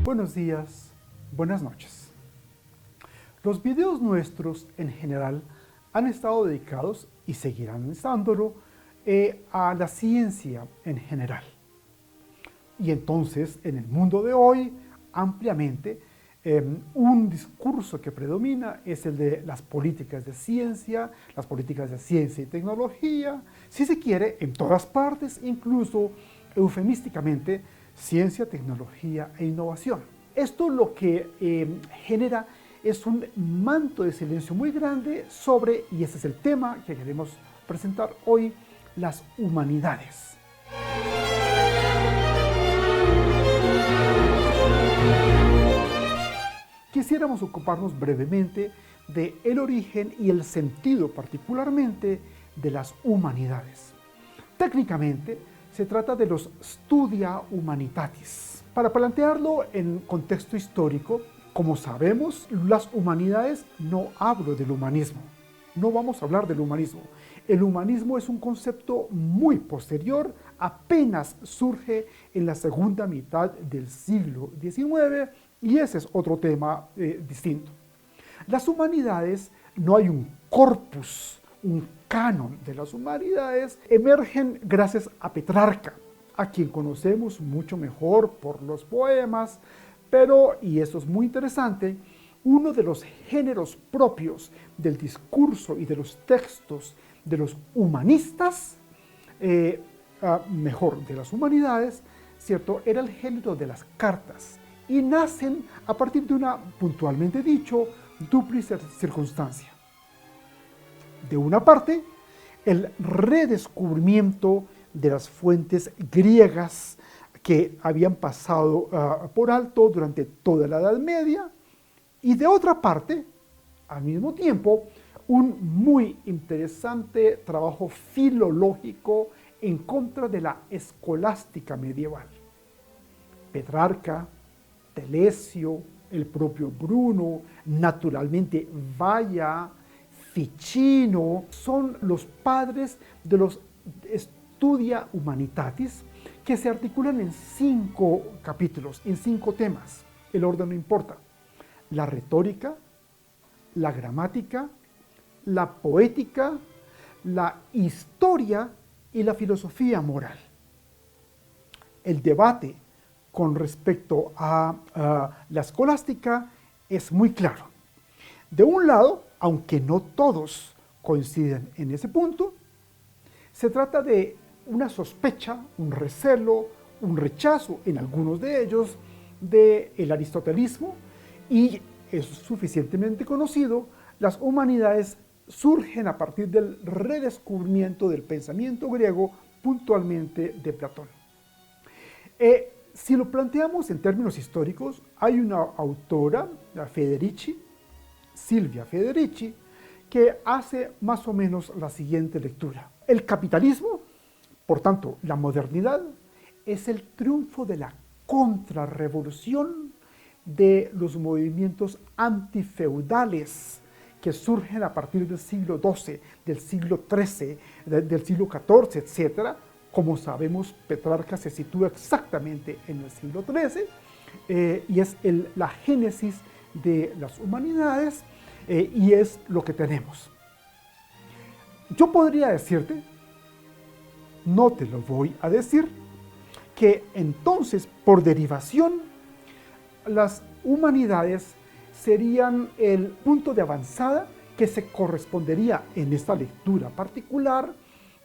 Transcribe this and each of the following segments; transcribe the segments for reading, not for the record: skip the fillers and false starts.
Buenos días, buenas noches. Los videos nuestros en general han estado dedicados y seguirán estándolo a la ciencia en general. Y entonces en el mundo de hoy ampliamente un discurso que predomina es el de las políticas de ciencia y tecnología, si se quiere, en todas partes, incluso eufemísticamente, ciencia, tecnología e innovación. Esto lo que genera es un manto de silencio muy grande sobre, y ese es el tema que queremos presentar hoy, las humanidades. Quisiéramos ocuparnos brevemente del origen y el sentido particularmente de las humanidades. Técnicamente, se trata de los Studia Humanitatis. Para plantearlo en contexto histórico, como sabemos, las humanidades no hablo del humanismo. No vamos a hablar del humanismo. El humanismo es un concepto muy posterior, apenas surge en la segunda mitad del siglo XIX, y ese es otro tema distinto. Las humanidades, no hay un corpus, un canon de las humanidades, emergen gracias a Petrarca, a quien conocemos mucho mejor por los poemas, pero, y esto es muy interesante, uno de los géneros propios del discurso y de los textos de los humanistas, mejor, de las humanidades, ¿cierto?, era el género de las cartas, y nacen a partir de una, puntualmente dicho, dúplice circunstancia. De una parte, el redescubrimiento de las fuentes griegas que habían pasado por alto durante toda la Edad Media, y de otra parte, al mismo tiempo, un muy interesante trabajo filológico en contra de la escolástica medieval. Petrarca, Telesio, el propio Bruno, naturalmente Valla, Ficino, son los padres de los Studia Humanitatis, que se articulan en 5 capítulos, en 5 temas. El orden no importa. La retórica, la gramática, la poética, la historia y la filosofía moral. El debate con respecto a la escolástica es muy claro. De un lado, aunque no todos coinciden en ese punto, se trata de una sospecha, un recelo, un rechazo en algunos de ellos del aristotelismo, y es suficientemente conocido, las humanidades surgen a partir del redescubrimiento del pensamiento griego, puntualmente de Platón. Si lo planteamos en términos históricos, hay una autora, Silvia Federici, que hace más o menos la siguiente lectura. El capitalismo, por tanto, la modernidad, es el triunfo de la contrarrevolución de los movimientos antifeudales que surgen a partir del siglo XII, del siglo XIII, del siglo XIV, etc. Como sabemos, Petrarca se sitúa exactamente en el siglo XIII y es la génesis de las humanidades y es lo que tenemos. Yo podría decirte, no te lo voy a decir, que entonces, por derivación, las humanidades serían el punto de avanzada que se correspondería en esta lectura particular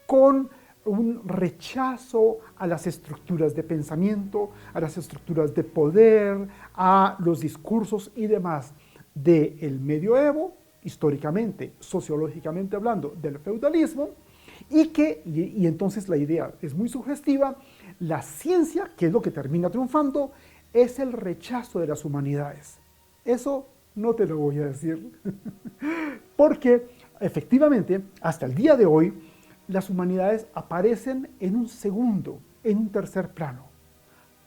con un rechazo a las estructuras de pensamiento, a las estructuras de poder, a los discursos y demás del medioevo, históricamente, sociológicamente hablando, del feudalismo, y entonces la idea es muy sugestiva, la ciencia, que es lo que termina triunfando, es el rechazo de las humanidades. Eso no te lo voy a decir, porque efectivamente, hasta el día de hoy, las humanidades aparecen en un segundo, en un tercer plano.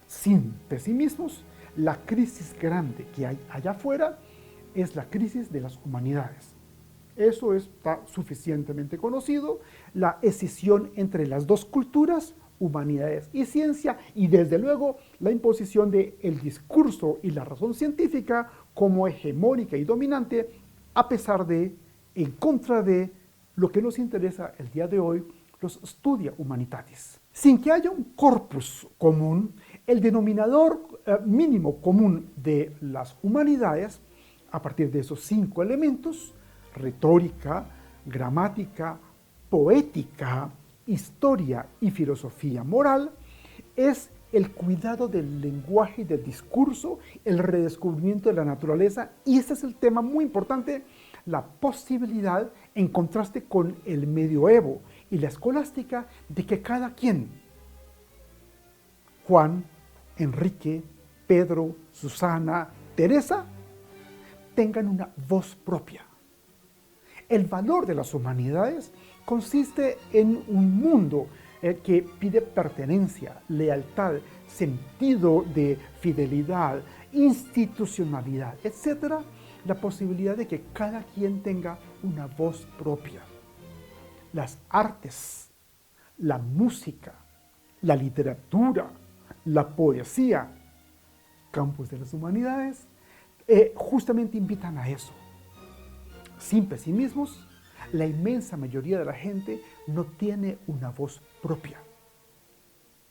Sin pesimismos, la crisis grande que hay allá afuera es la crisis de las humanidades. Eso está suficientemente conocido, la escisión entre las dos culturas, humanidades y ciencia, y desde luego la imposición del discurso y la razón científica como hegemónica y dominante, a pesar de, en contra de, lo que nos interesa el día de hoy, los studia humanitatis. Sin que haya un corpus común, el denominador mínimo común de las humanidades, a partir de esos 5 elementos, retórica, gramática, poética, historia y filosofía moral, es el cuidado del lenguaje y del discurso, el redescubrimiento de la naturaleza, y este es el tema muy importante, la posibilidad, en contraste con el medioevo y la escolástica, de que cada quien, Juan, Enrique, Pedro, Susana, Teresa, tengan una voz propia. El valor de las humanidades consiste en un mundo que pide pertenencia, lealtad, sentido de fidelidad, institucionalidad, etc., la posibilidad de que cada quien tenga una voz propia. Las artes, la música, la literatura, la poesía, campos de las humanidades, justamente invitan a eso. Sin pesimismos, la inmensa mayoría de la gente no tiene una voz propia.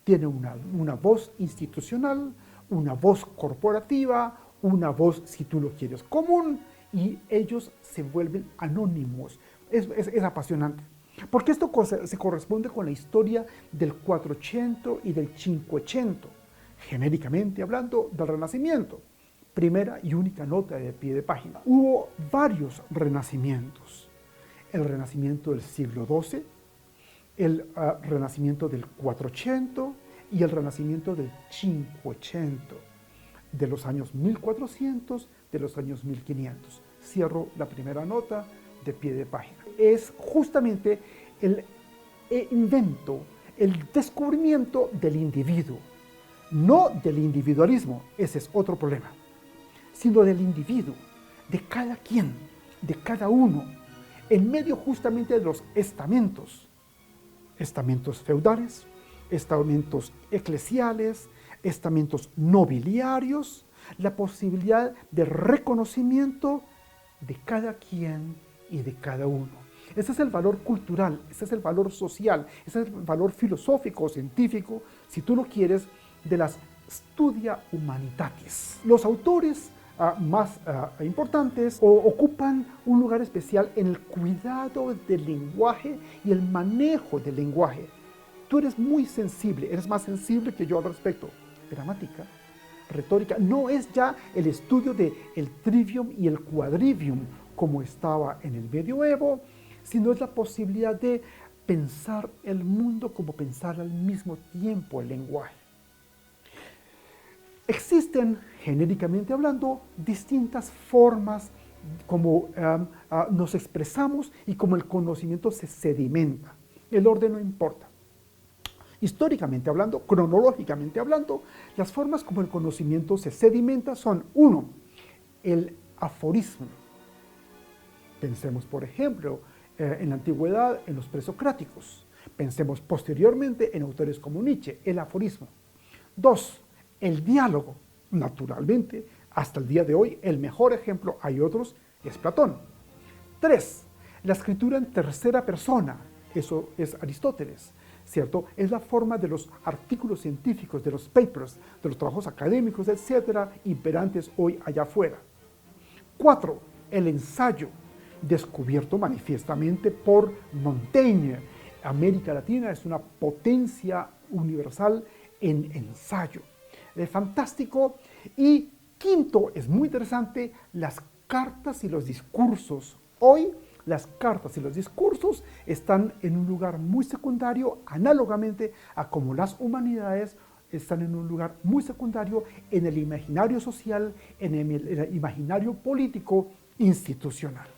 Tiene una voz institucional, una voz corporativa, una voz, si tú lo quieres, común, y ellos se vuelven anónimos. Es apasionante. Porque esto se corresponde con la historia del 400 y del 500, genéricamente hablando del Renacimiento. Primera y única nota de pie de página. Hubo varios renacimientos. El renacimiento del siglo XII, el renacimiento del 400 y el renacimiento del 500, de los años 1400, de los años 1500. Cierro la primera nota de pie de página. Es justamente el invento, el descubrimiento del individuo, no del individualismo, ese es otro problema, sino del individuo, de cada quien, de cada uno, en medio justamente de los estamentos feudales, estamentos eclesiales, estamentos nobiliarios, la posibilidad de reconocimiento de cada quien y de cada uno. Ese es el valor cultural, ese es el valor social, ese es el valor filosófico, científico, si tú lo quieres, de las studia humanitatis. Los autores más importantes ocupan un lugar especial en el cuidado del lenguaje y el manejo del lenguaje. Tú eres muy sensible, eres más sensible que yo al respecto. Gramática, retórica, no es ya el estudio del trivium y el quadrivium como estaba en el medioevo, sino es la posibilidad de pensar el mundo como pensar al mismo tiempo el lenguaje. Existen, genéricamente hablando, distintas formas como nos expresamos y como el conocimiento se sedimenta. El orden no importa. Históricamente hablando, cronológicamente hablando, las formas como el conocimiento se sedimenta son, 1, el aforismo. Pensemos, por ejemplo, en la antigüedad en los presocráticos. Pensemos posteriormente en autores como Nietzsche, el aforismo. 2, el diálogo. Naturalmente, hasta el día de hoy, el mejor ejemplo, hay otros, es Platón. 3, la escritura en tercera persona, eso es Aristóteles, ¿cierto? Es la forma de los artículos científicos, de los papers, de los trabajos académicos, etcétera, imperantes hoy allá afuera. 4, el ensayo, descubierto manifiestamente por Montaigne. América Latina es una potencia universal en ensayo. Fantástico. Y 5, es muy interesante, las cartas y los discursos. Hoy las cartas y los discursos están en un lugar muy secundario, análogamente a como las humanidades están en un lugar muy secundario en el imaginario social, en el imaginario político institucional.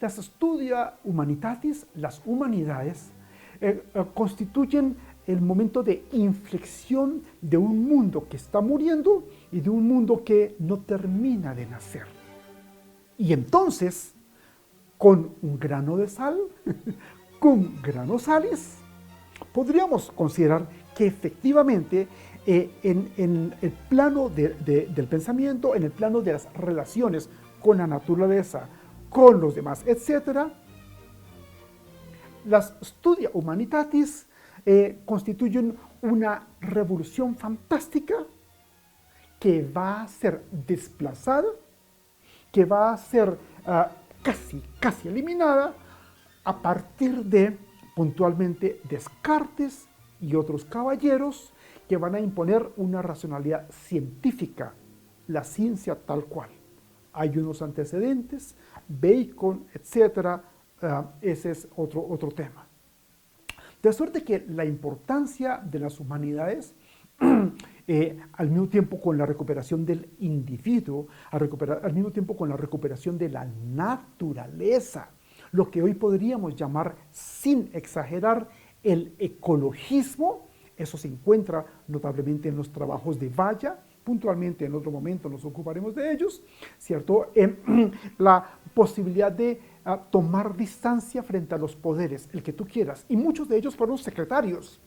Las studia humanitatis, las humanidades, constituyen el momento de inflexión de un mundo que está muriendo y de un mundo que no termina de nacer. Y entonces, con un grano de sal, cum grano salis, Podríamos considerar que efectivamente en el plano del pensamiento, en el plano de las relaciones con la naturaleza, con los demás, etc., las Studia Humanitatis constituyen una revolución fantástica que va a ser desplazada, que va a ser casi eliminada a partir de, puntualmente, Descartes y otros caballeros que van a imponer una racionalidad científica, la ciencia tal cual. Hay unos antecedentes, Bacon, etc., ese es otro tema. De suerte que la importancia de las humanidades, al mismo tiempo con la recuperación del individuo, al mismo tiempo con la recuperación de la naturaleza, lo que hoy podríamos llamar, sin exagerar, el ecologismo. Eso se encuentra notablemente en los trabajos de Valla. Puntualmente en otro momento nos ocuparemos de ellos, ¿cierto? La posibilidad de tomar distancia frente a los poderes, el que tú quieras. Y muchos de ellos fueron secretarios,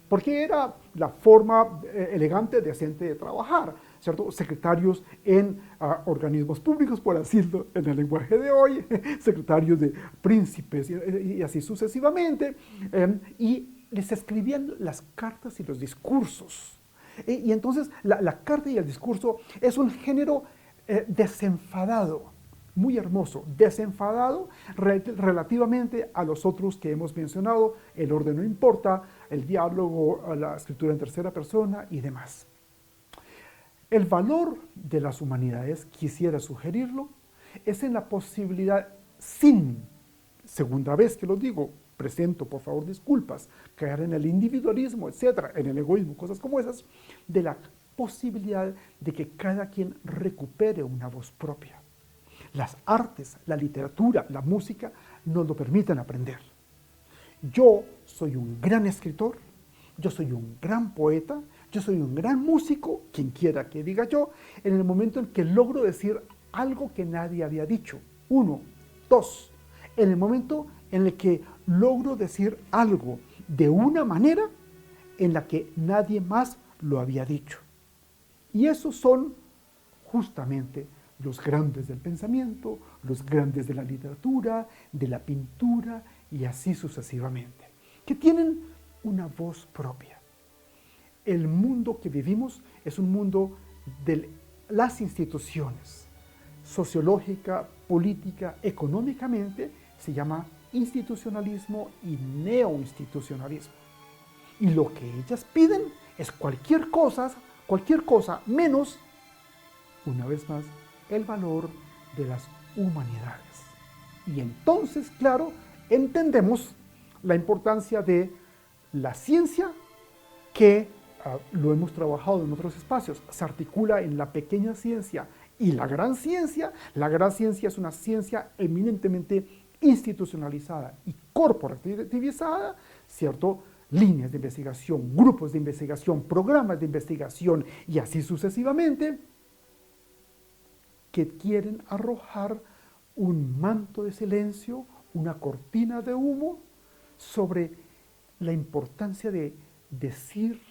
porque era la forma elegante, decente de trabajar, ¿cierto? Secretarios en organismos públicos, por decirlo en el lenguaje de hoy, secretarios de príncipes y así sucesivamente, y les escribían las cartas y los discursos. Y entonces la carta y el discurso es un género desenfadado, muy hermoso, desenfadado relativamente a los otros que hemos mencionado, el orden no importa, el diálogo, la escritura en tercera persona y demás. El valor de las humanidades, quisiera sugerirlo, es en la posibilidad, sin, segunda vez que lo digo, presento, por favor, disculpas, caer en el individualismo, etcétera, en el egoísmo, cosas como esas, de la posibilidad de que cada quien recupere una voz propia. Las artes, la literatura, la música nos lo permiten aprender. Yo soy un gran escritor, yo soy un gran poeta, yo soy un gran músico, quien quiera que diga yo, en el momento en que logro decir algo que nadie había dicho. 1, 2, en el momento en el que logro decir algo de una manera en la que nadie más lo había dicho. Y esos son justamente los grandes del pensamiento, los grandes de la literatura, de la pintura y así sucesivamente, que tienen una voz propia. El mundo que vivimos es un mundo de las instituciones, sociológica, política, económicamente, se llama institucionalismo y neoinstitucionalismo. Y lo que ellas piden es cualquier cosa menos, una vez más, el valor de las humanidades. Y entonces, claro, entendemos la importancia de la ciencia que lo hemos trabajado en otros espacios, se articula en la pequeña ciencia y la gran ciencia. La gran ciencia es una ciencia eminentemente institucionalizada y corporativizada, ¿cierto? Líneas de investigación, grupos de investigación, programas de investigación y así sucesivamente, que quieren arrojar un manto de silencio, una cortina de humo sobre la importancia de decir,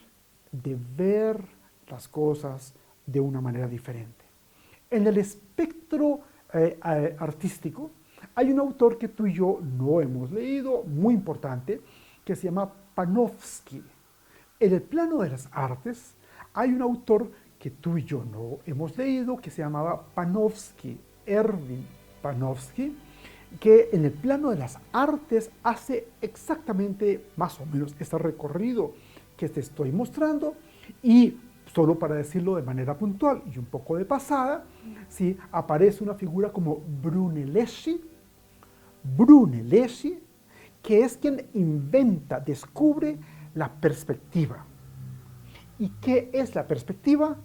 de ver las cosas de una manera diferente. En el espectro artístico hay un autor que tú y yo no hemos leído, muy importante, que se llama Panofsky. En el plano de las artes hay un autor que tú y yo no hemos leído, que se llamaba Panofsky, Erwin Panofsky, que en el plano de las artes hace exactamente más o menos este recorrido que te estoy mostrando. Y solo para decirlo de manera puntual y un poco de pasada, ¿sí? Aparece una figura como Brunelleschi, que es quien inventa, descubre la perspectiva. ¿Y qué es la perspectiva?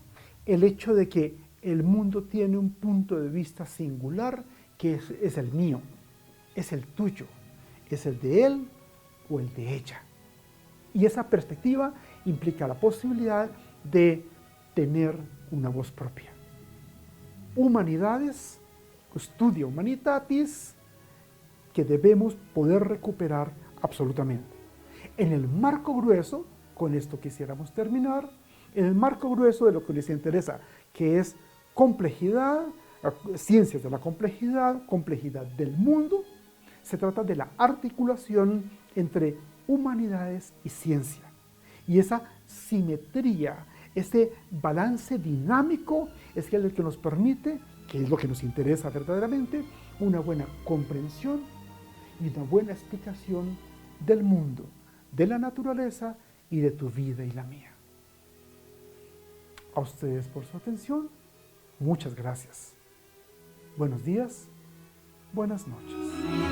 El hecho de que el mundo tiene un punto de vista singular que es el mío, es el tuyo, es el de él o el de ella. Y esa perspectiva implica la posibilidad de tener una voz propia. Humanidades, Studia Humanitatis, que debemos poder recuperar absolutamente. En el marco grueso, con esto quisiéramos terminar, en el marco grueso de lo que les interesa, que es complejidad, ciencias de la complejidad, complejidad del mundo, se trata de la articulación entre humanidades y ciencia. Y esa simetría, ese balance dinámico es el que nos permite, que es lo que nos interesa verdaderamente, una buena comprensión y una buena explicación del mundo, de la naturaleza y de tu vida y la mía. A ustedes por su atención, muchas gracias. Buenos días, buenas noches.